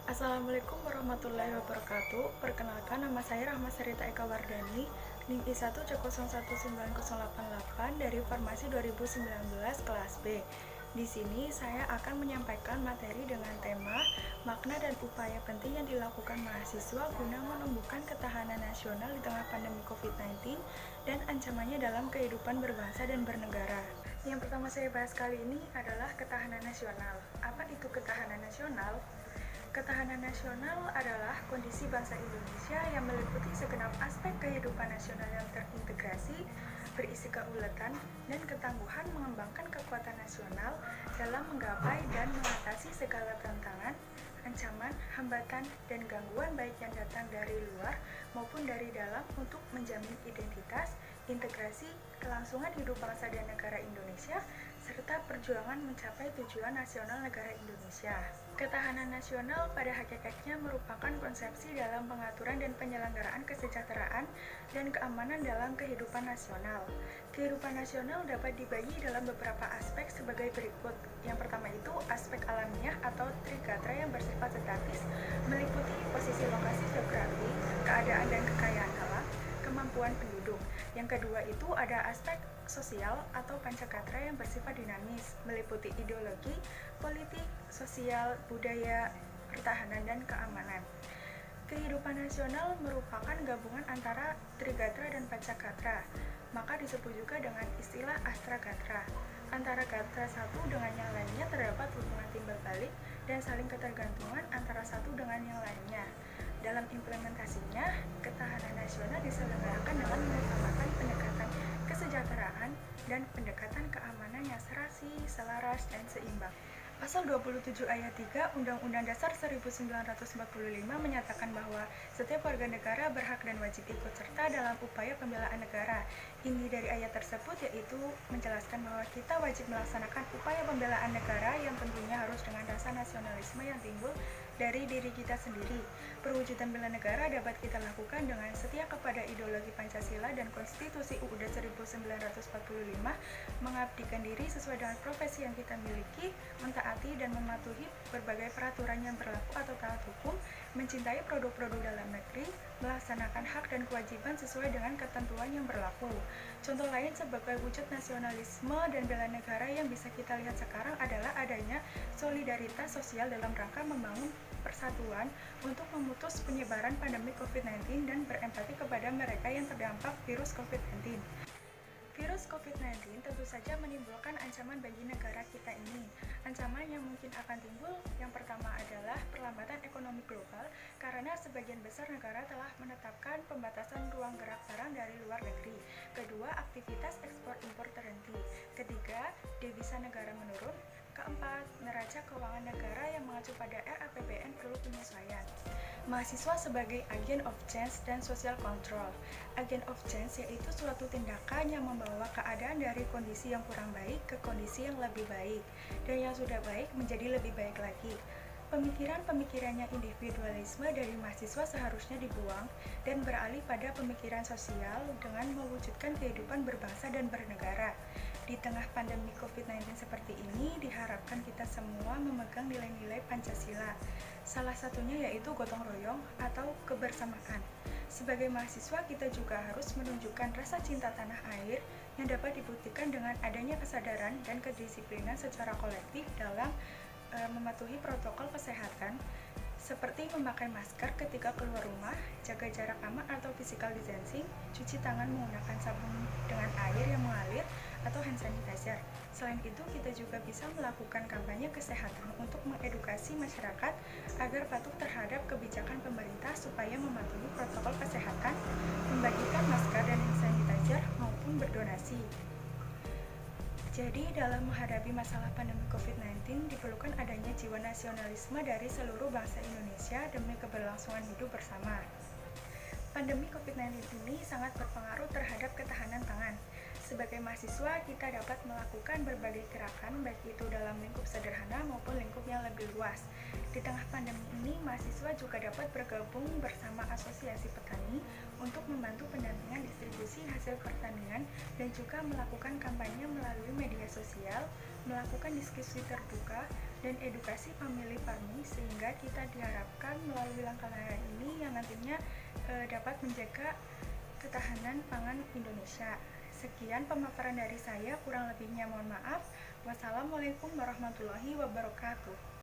Assalamualaikum warahmatullahi wabarakatuh. Perkenalkan, nama saya Rahma Sarita Eka Wardani, NIM I1C011908 dari Farmasi 2019 kelas B. Di sini saya akan menyampaikan materi dengan tema makna dan upaya penting yang dilakukan mahasiswa guna menumbuhkan ketahanan nasional di tengah pandemi COVID-19 dan ancamannya dalam kehidupan berbangsa dan bernegara. Yang pertama saya bahas kali ini adalah ketahanan nasional. Apa itu ketahanan nasional? Ketahanan nasional adalah kondisi bangsa Indonesia yang meliputi segenap aspek kehidupan nasional yang terintegrasi, berisi keuletan, dan ketangguhan mengembangkan kekuatan nasional dalam menggapai dan mengatasi segala tantangan, ancaman, hambatan, dan gangguan baik yang datang dari luar maupun dari dalam untuk menjamin identitas, integrasi, kelangsungan hidup bangsa dan negara Indonesia, serta perjuangan mencapai tujuan nasional negara Indonesia. Ketahanan nasional pada hakikatnya merupakan konsepsi dalam pengaturan dan penyelenggaraan kesejahteraan dan keamanan dalam kehidupan nasional. Kehidupan nasional dapat dibagi dalam beberapa aspek sebagai berikut. Yang pertama itu aspek alamiah atau trigatra yang bersifat statis, meliputi posisi lokasi geografi, keadaan dan kekayaan alam, kemampuan penduduk. Yang kedua itu ada aspek sosial atau pancakatra yang bersifat dinamis, meliputi ideologi, politik, sosial, budaya, pertahanan, dan keamanan. Kehidupan nasional merupakan gabungan antara trigatra dan pancakatra, maka disebut juga dengan istilah astragatra. Antara gatra satu dengan yang lainnya terdapat hubungan timbal balik dan saling ketergantungan antara satu dengan yang lainnya. Dalam implementasinya, ketahanan nasional diselenggarakan dengan mengutamakan pendekatan kesejahteraan dan pendekatan keamanan yang serasi, selaras, dan seimbang. Pasal 27 ayat 3 Undang-Undang Dasar 1945 menyatakan bahwa setiap warga negara berhak dan wajib ikut serta dalam upaya pembelaan negara. Inti dari ayat tersebut yaitu menjelaskan bahwa kita wajib melaksanakan upaya pembelaan negara yang tentunya harus dengan rasa nasionalisme yang timbul dari diri kita sendiri. Perwujudan bela negara dapat kita lakukan dengan setia kepada ideologi Pancasila dan Konstitusi UUD 1945, mengabdikan diri sesuai dengan profesi yang kita miliki, mentaati dan mematuhi berbagai peraturan yang berlaku atau taat hukum, mencintai produk-produk dalam negeri, melaksanakan hak dan kewajiban sesuai dengan ketentuan yang berlaku. Contoh lain sebagai wujud nasionalisme dan bela negara yang bisa kita lihat sekarang adalah adanya solidaritas sosial dalam rangka membangun persatuan untuk memutus penyebaran pandemi COVID-19 dan berempati kepada mereka yang terdampak virus COVID-19. Virus COVID-19 tentu saja menimbulkan ancaman bagi negara kita ini. Ancaman yang mungkin akan timbul yang pertama adalah perlambatan ekonomi global karena sebagian besar negara telah menetapkan pembatasan ruang gerak barang dari luar negeri. Kedua, aktivitas ekspor impor terhenti. Ketiga, devisa negara menurun. Keempat, neraca keuangan negara yang mengacu pada RAPBN perlu penyesuaian. Mahasiswa sebagai agen of change dan social control. Agen of change yaitu suatu tindakan yang membawa keadaan dari kondisi yang kurang baik ke kondisi yang lebih baik, dan yang sudah baik menjadi lebih baik lagi. Pemikiran-pemikirannya individualisme dari mahasiswa seharusnya dibuang dan beralih pada pemikiran sosial dengan mewujudkan kehidupan berbangsa dan bernegara. Di tengah pandemi COVID-19 seperti ini, diharapkan kita semua memegang nilai-nilai Pancasila. Salah satunya yaitu gotong royong atau kebersamaan. Sebagai mahasiswa, kita juga harus menunjukkan rasa cinta tanah air yang dapat dibuktikan dengan adanya kesadaran dan kedisiplinan secara kolektif dalam mematuhi protokol kesehatan seperti memakai masker ketika keluar rumah, jaga jarak aman atau physical distancing, cuci tangan menggunakan sabun dengan air yang mengalir atau hand sanitizer. Selain itu, kita juga bisa melakukan kampanye kesehatan untuk mengedukasi masyarakat agar patuh terhadap kebijakan pemerintah supaya mematuhi protokol kesehatan, membagikan masker dan hand sanitizer maupun berdonasi. Jadi, dalam menghadapi masalah pandemi COVID-19, diperlukan adanya jiwa nasionalisme dari seluruh bangsa Indonesia demi keberlangsungan hidup bersama. Pandemi COVID-19 ini sangat berpengaruh terhadap ketahanan pangan. Sebagai mahasiswa, kita dapat melakukan berbagai gerakan, baik itu dalam lingkup sederhana maupun lingkup yang lebih luas. Di tengah pandemi ini, mahasiswa juga dapat bergabung bersama asosiasi petani untuk membantu pendampingan distribusi hasil pertanian dan juga melakukan kampanye melalui media sosial, melakukan diskusi terbuka, dan edukasi pemilih farming sehingga kita diharapkan melalui langkah-langkah ini yang nantinya dapat menjaga ketahanan pangan Indonesia. Sekian pemaparan dari saya, kurang lebihnya mohon maaf. Wassalamualaikum warahmatullahi wabarakatuh.